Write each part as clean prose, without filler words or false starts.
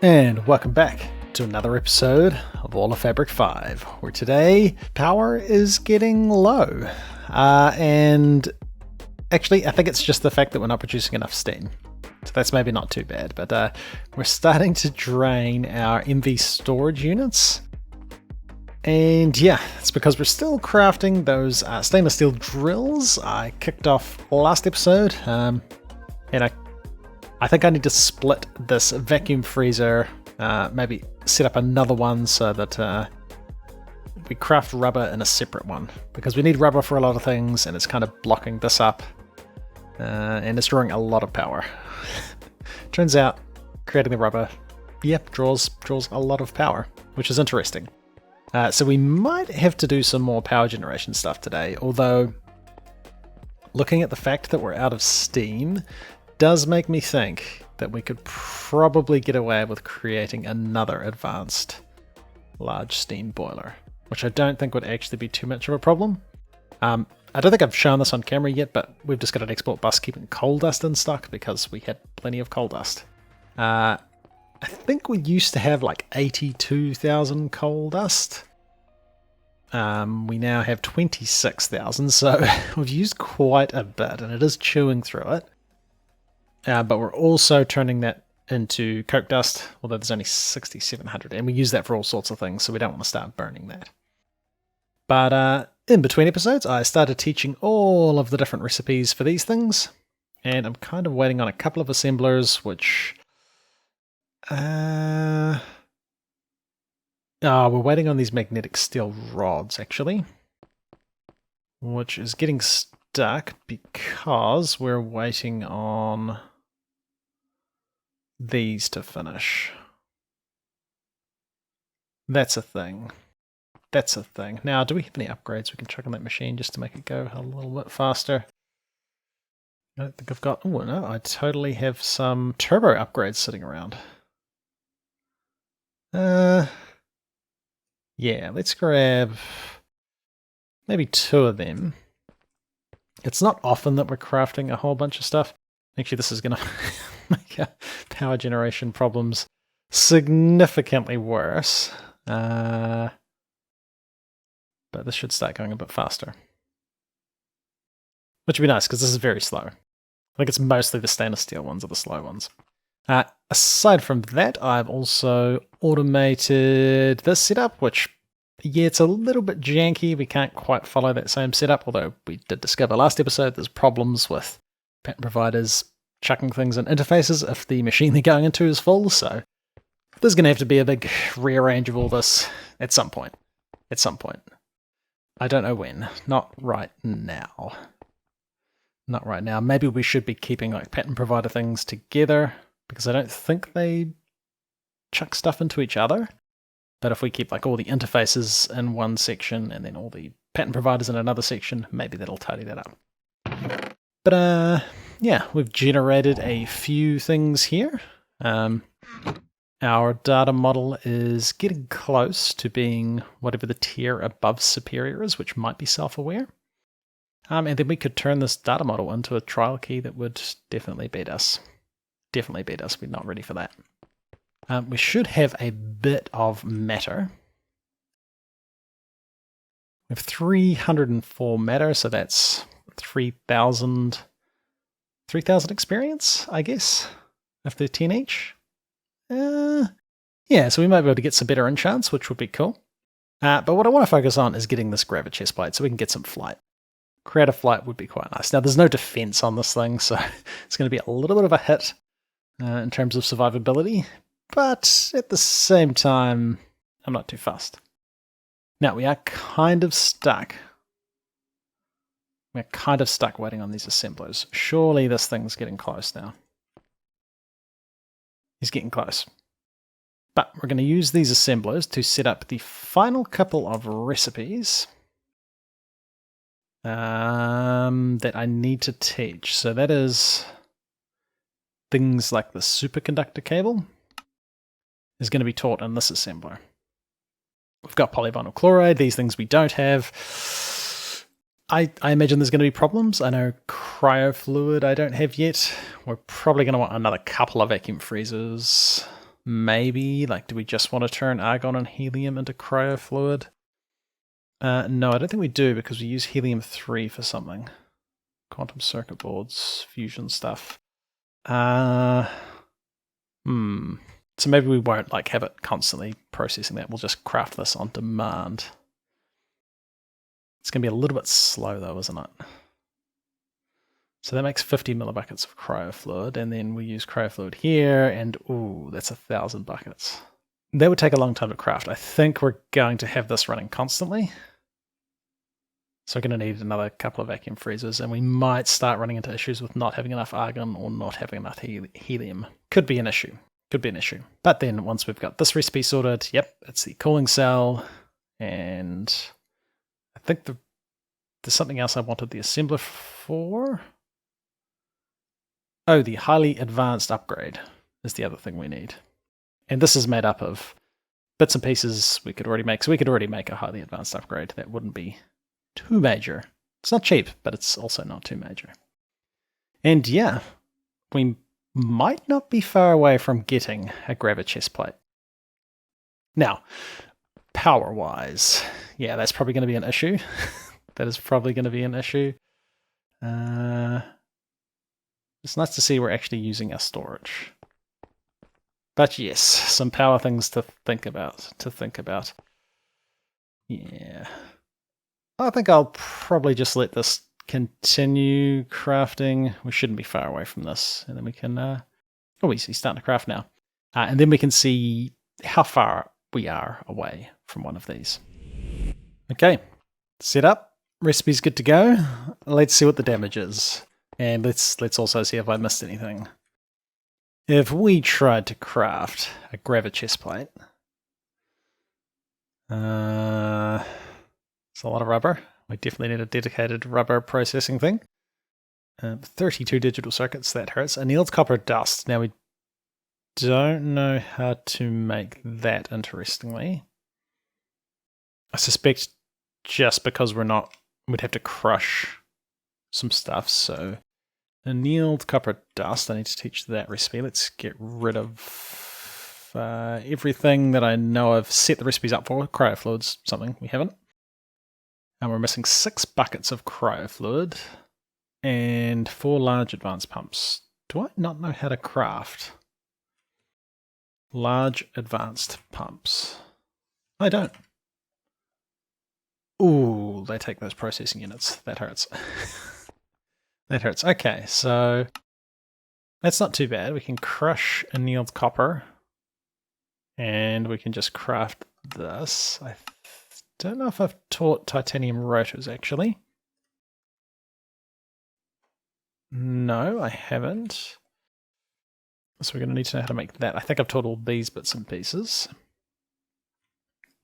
And welcome back to another episode of All of Fabric 5, where today power is getting low. And actually, I think it's just the fact that we're not producing enough steam. So that's maybe not too bad, but we're starting to drain our MV storage units. And yeah, it's because we're still crafting those stainless steel drills I kicked off last episode. And I think I need to split this vacuum freezer, maybe set up another one so that we craft rubber in a separate one, because we need rubber for a lot of things and it's kind of blocking this up, and it's drawing a lot of power. Turns out creating the rubber, draws a lot of power, which is interesting. So we might have to do some more power generation stuff today, although looking at the fact that we're out of steam does make me think that we could probably get away with creating another advanced large steam boiler, which I don't think would actually be too much of a problem. I don't think I've shown this on camera yet, but we've just got an export bus keeping coal dust in stock because we had plenty of coal dust. I think we used to have like 82,000 coal dust. We now have 26,000, so we've used quite a bit, and it is chewing through it. But we're also turning that into coke dust, although there's only 6,700, and we use that for all sorts of things, so we don't want to start burning that. But in between episodes, I started teaching all of the different recipes for these things, and I'm kind of waiting on a couple of assemblers, which... we're waiting on these magnetic steel rods, actually, which is getting stuck because we're waiting on these to finish. That's a thing. Now, do we have any upgrades we can chuck on that machine just to make it go a little bit faster? I don't think I've got... Oh, no, I totally have some turbo upgrades sitting around. Yeah, let's grab maybe 2 of them. It's not often that we're crafting a whole bunch of stuff. Actually, this is going to make our power generation problems significantly worse. But this should start going a bit faster. Which would be nice, because this is very slow. I think it's mostly the stainless steel ones are the slow ones. Aside from that, I've also automated this setup, which, yeah, it's a little bit janky. We can't quite follow that same setup, although we did discover last episode there's problems with pattern providers chucking things in interfaces if the machine they're going into is full, so there's going to have to be a big rearrange of all this at some point. I don't know when. Not right now. Maybe we should be keeping like pattern provider things together, because I don't think they chuck stuff into each other. But if we keep like all the interfaces in one section and then all the pattern providers in another section, maybe that'll tidy that up. But yeah, we've generated a few things here. Our data model is getting close to being whatever the tier above superior is, which might be self-aware. And then we could turn this data model into a trial key that would definitely beat us. We're not ready for that. We should have a bit of matter. We have 304 matter, so that's 3,000 experience, I guess, if they're 10 each. Yeah, so we might be able to get some better enchants, which would be cool. But what I want to focus on is getting this Gravichestplate so we can get some flight. Create a flight would be quite nice. Now, there's no defense on this thing, so it's going to be a little bit of a hit in terms of survivability, but at the same time, I'm not too fussed. Now, we are kind of stuck. Waiting on these assemblers. Surely this thing's getting close now. He's getting close. But we're going to use these assemblers to set up the final couple of recipes that I need to teach. So that is things like the superconductor cable is going to be taught in this assembler. We've got polyvinyl chloride, these things we don't have. I imagine there's going to be problems. I know cryofluid I don't have yet. We're probably going to want another couple of vacuum freezers. maybe, like, do we just want to turn argon and helium into cryofluid? No, I don't think we do, because we use helium-3 for something. Quantum circuit boards, fusion stuff. So maybe we won't like have it constantly processing that. We'll just craft this on demand. It's going to be a little bit slow though, isn't it? So that makes 50 millibuckets of cryofluid, and then we use cryofluid here, and ooh, that's 1,000 buckets. That would take a long time to craft. I think we're going to have this running constantly. So we're going to need another couple of vacuum freezers, and we might start running into issues with not having enough argon or not having enough helium. Could be an issue. Could be an issue. But then once we've got this recipe sorted, yep, it's the cooling cell, and I think there's something else I wanted the assembler for. Oh, the highly advanced upgrade is the other thing we need. And this is made up of bits and pieces we could already make. So we could already make a highly advanced upgrade. That wouldn't be too major. It's not cheap, but it's also not too major. And yeah, we might not be far away from getting a Gravichestplate. Now, power-wise, yeah, that's probably going to be an issue. That is probably going to be an issue. It's nice to see we're actually using our storage. But yes, some power things to think about. Yeah. I think I'll probably just let this continue crafting. We shouldn't be far away from this. And then we can... oh, he's starting to craft now. And then we can see how far we are away from one of these. Okay, set up. Recipe's good to go. Let's see what the damage is. And let's also see if I missed anything. If we tried to craft a Gravichestplate, it's a lot of rubber. We definitely need a dedicated rubber processing thing. 32 digital circuits, that hurts. Annealed copper dust. Now we don't know how to make that, interestingly. I suspect just because we'd have to crush some stuff, so annealed copper dust, I need to teach that recipe. Let's get rid of everything that I know I've set the recipes up for. Cryofluid's something we haven't. And we're missing 6 buckets of cryofluid and 4 large advanced pumps. Do I not know how to craft large advanced pumps? I don't. Ooh, they take those processing units. That hurts. That hurts. Okay, so that's not too bad. We can crush annealed copper, and we can just craft this. I don't know if I've taught titanium rotors, actually. No, I haven't. So we're going to need to know how to make that. I think I've taught all these bits and pieces.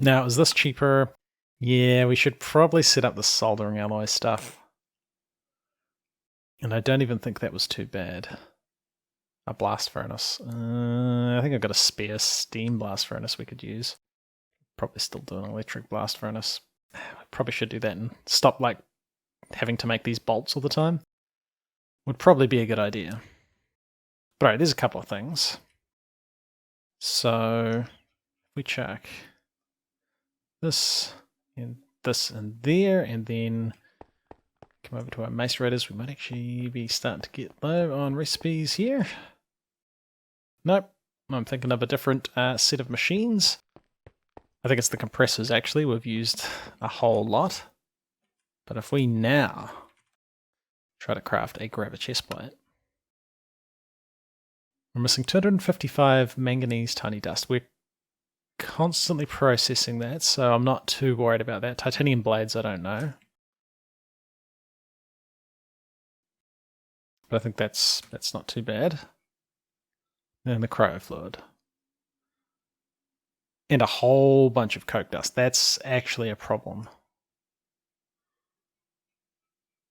Now, is this cheaper? Yeah, we should probably set up the soldering alloy stuff. And I don't even think that was too bad. A blast furnace. I think I've got a spare steam blast furnace we could use. Probably still do an electric blast furnace. I probably should do that and stop like having to make these bolts all the time. Would probably be a good idea. But alright, there's a couple of things. So we check this and there, and then come over to our macerators. We might actually be starting to get low on recipes here. Nope, I'm thinking of a different set of machines. I think it's the compressors, actually. We've used a whole lot. But if we now try to craft a Gravichestplate, we're missing 255 manganese tiny dust. We're constantly processing that, so I'm not too worried about that. Titanium blades, I don't know. But I think that's not too bad. And the cryofluid. And a whole bunch of coke dust. That's actually a problem.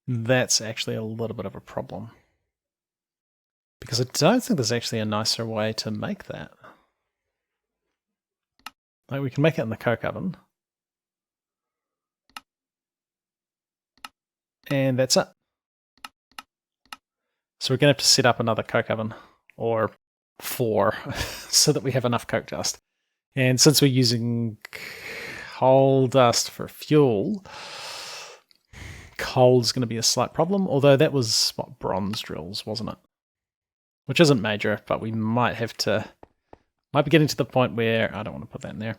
That's actually a little bit of a problem. Because I don't think there's actually a nicer way to make that. Like, we can make it in the coke oven. And that's it. So we're going to have to set up another coke oven. Or 4 so that we have enough coke dust. And since we're using coal dust for fuel, coal's going to be a slight problem, although that was, what, bronze drills, wasn't it? Which isn't major, but we might be getting to the point where, I don't want to put that in there,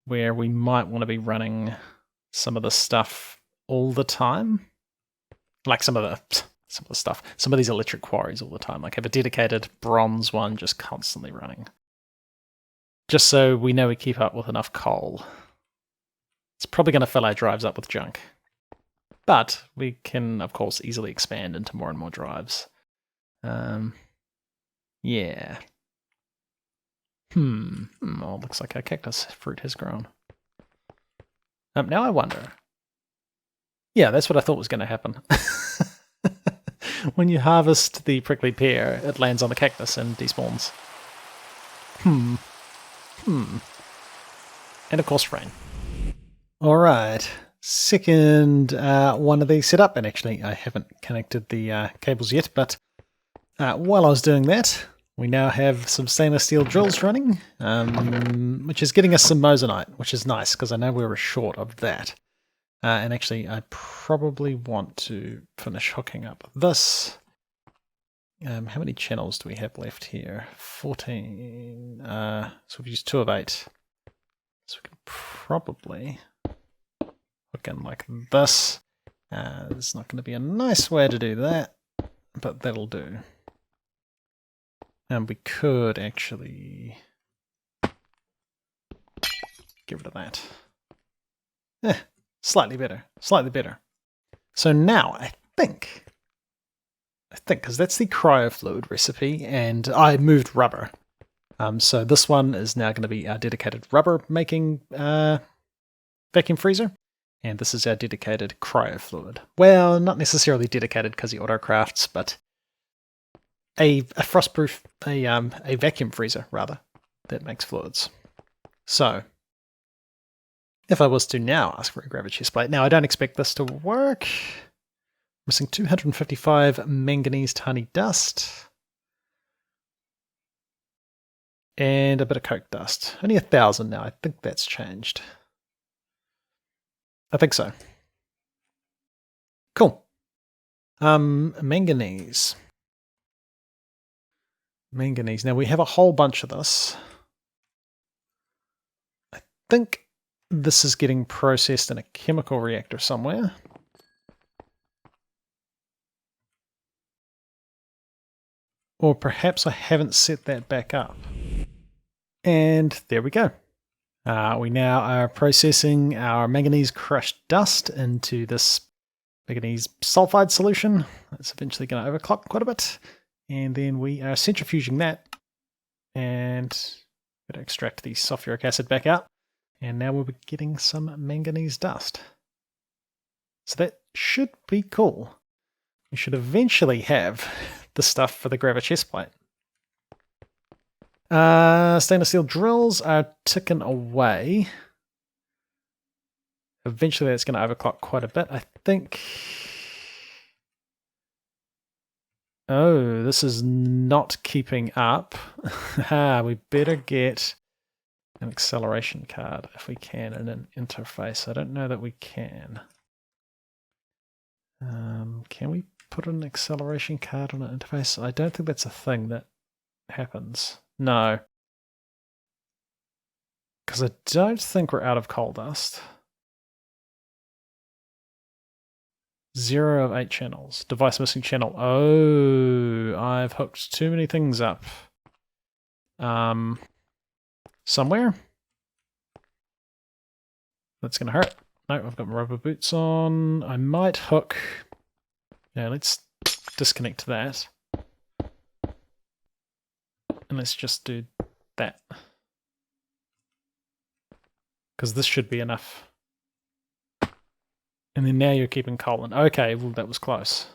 where we might want to be running some of the stuff all the time. Like some of these electric quarries all the time, like have a dedicated bronze one just constantly running. Just so we know we keep up with enough coal. It's probably going to fill our drives up with junk. But we can, of course, easily expand into more and more drives. Yeah. Oh, looks like our cactus fruit has grown. Now I wonder. Yeah, that's what I thought was going to happen. When you harvest the prickly pear, it lands on the cactus and despawns. And of course rain. Alright, second one of these set up, and actually I haven't connected the cables yet, but while I was doing that, we now have some stainless steel drills running, which is getting us some moissanite, which is nice, because I know we were short of that. And actually, I probably want to finish hooking up this. How many channels do we have left here? 14. So we've used 2 of 8. So we can probably hook in like this. There's not going to be a nice way to do that, but that'll do. And we could actually get rid of that. Slightly better, slightly better. So now I think, because that's the cryofluid recipe, and I moved rubber. So this one is now going to be our dedicated rubber making vacuum freezer, and this is our dedicated cryofluid. Well, not necessarily dedicated because he auto-crafts, but a frostproof, a vacuum freezer rather, that makes fluids. So if I was to now ask for a Gravichestplate, now I don't expect this to work. Missing 255 manganese tiny dust. And a bit of coke dust. Only 1,000 now. I think that's changed. I think so. Cool. Manganese. Manganese. Now we have a whole bunch of this. I think this is getting processed in a chemical reactor somewhere. Or perhaps I haven't set that back up. And there we go. We now are processing our manganese crushed dust into this manganese sulfide solution. That's eventually going to overclock quite a bit. And then we are centrifuging that. And we're going to extract the sulfuric acid back out. And now we'll be getting some manganese dust. So that should be cool. We should eventually have the stuff for the Gravichestplate. Stainless steel drills are ticking away. Eventually that's going to overclock quite a bit, I think. Oh, this is not keeping up. We better get an acceleration card if we can in an interface. I don't know that we can. Can we put an acceleration card on an interface? I don't think that's a thing that happens. No. Because I don't think we're out of coal dust. 0 of 8 channels. Device missing channel. Oh, I've hooked too many things up. Somewhere. That's going to hurt. No, I've got my rubber boots on. I might hook. Yeah, let's disconnect that. And let's just do that. Because this should be enough. And then now you're keeping coal in. Okay, well that was close.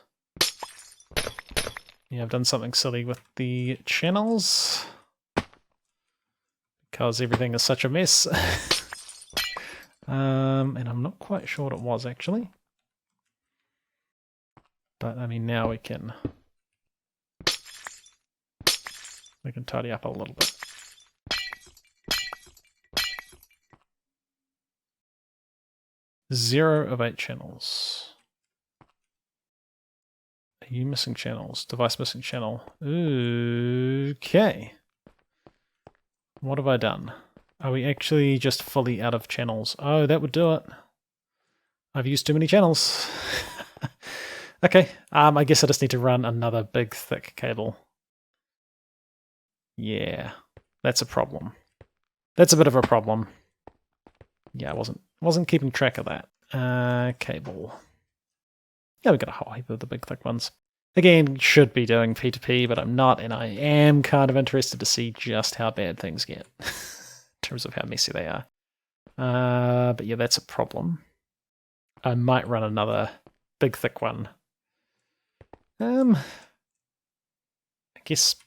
Yeah, I've done something silly with the channels. Because everything is such a mess. And I'm not quite sure what it was actually. But I mean now we can We can tidy up a little bit. Zero of 8 channels. Are you missing channels? Device missing channel. Okay. What have I done? Are we actually just fully out of channels? Oh, that would do it. I've used too many channels. Okay, I guess I just need to run another big thick cable. Yeah, that's a problem. That's a bit of a problem. Yeah, I wasn't keeping track of that. Cable. Yeah, we got a whole heap of the big thick ones. Again, should be doing P2P, but I'm not, and I am kind of interested to see just how bad things get in terms of how messy they are. But yeah, that's a problem. I might run another big thick one. I guess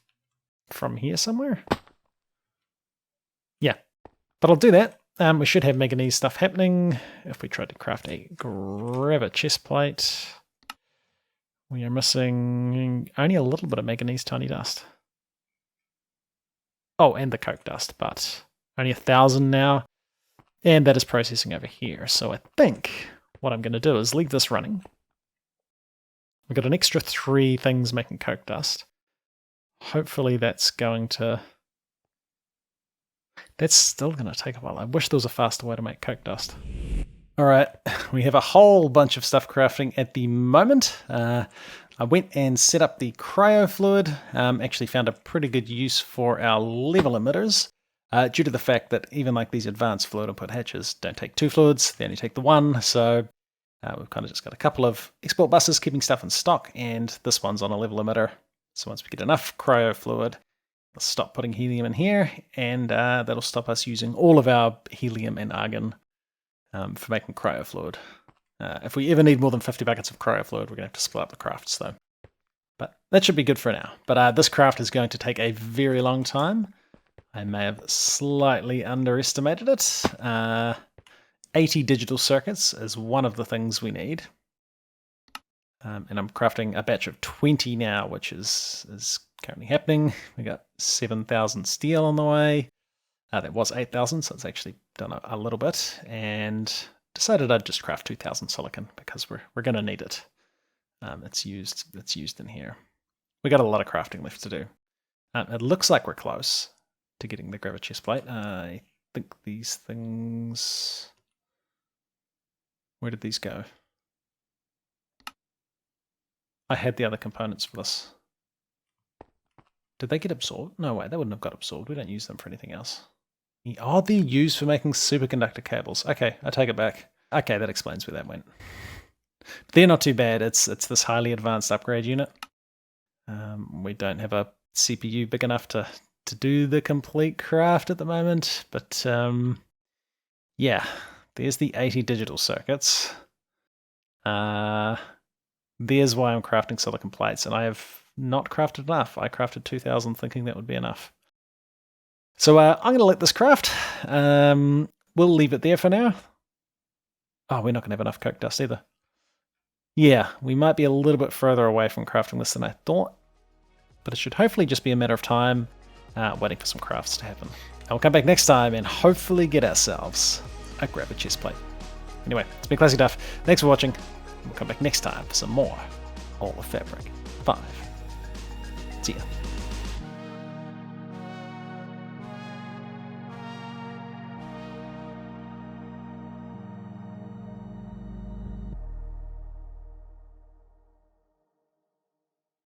from here somewhere? Yeah, but I'll do that. We should have manganese stuff happening. If we try to craft a Gravichestplate, we are missing only a little bit of manganese tiny dust. Oh, and the coke dust, but only 1,000 now. And that is processing over here. So I think what I'm going to do is leave this running. We've got an extra 3 things making coke dust. Hopefully that's going to... That's still going to take a while. I wish there was a faster way to make coke dust. Alright, we have a whole bunch of stuff crafting at the moment. I went and set up the cryo fluid. Actually found a pretty good use for our level emitters. Due to the fact that even like these advanced fluid input hatches don't take 2 fluids, they only take the 1. So we've kind of just got a couple of export buses keeping stuff in stock, and this one's on a level emitter. So once we get enough cryo fluid, we'll stop putting helium in here, and that'll stop us using all of our helium and argon for making cryo fluid. If we ever need more than 50 buckets of cryo fluid, we're going to have to split up the crafts though. But that should be good for now. But this craft is going to take a very long time. I may have slightly underestimated it. 80 digital circuits is one of the things we need. And I'm crafting a batch of 20 now, which is currently happening. We got 7,000 steel on the way. That was 8,000, so it's actually done a little bit. And decided I'd just craft 2,000 silicon because we're going to need it. It's used in here. We got a lot of crafting left to do. It looks like we're close to getting the Gravichestplate. I think these things... Where did these go? I had the other components for this. Did they get absorbed? No way, they wouldn't have got absorbed. We don't use them for anything else. Oh, they're used for making superconductor cables. Okay, I take it back. Okay, that explains where that went. But they're not too bad. It's this highly advanced upgrade unit. We don't have a CPU big enough to do the complete craft at the moment, but yeah, there's the 80 digital circuits. There's why I'm crafting silicon plates, and I have not crafted enough. I crafted 2,000 thinking that would be enough. So I'm going to let this craft. We'll leave it there for now. Oh, we're not going to have enough coke dust either. Yeah, we might be a little bit further away from crafting this than I thought, but it should hopefully just be a matter of time waiting for some crafts to happen. And we'll come back next time and hopefully get ourselves a Gravichestplate. Anyway, it's been ClassicDuff. Thanks for watching. We'll come back next time for some more All of Fabric 5. See ya.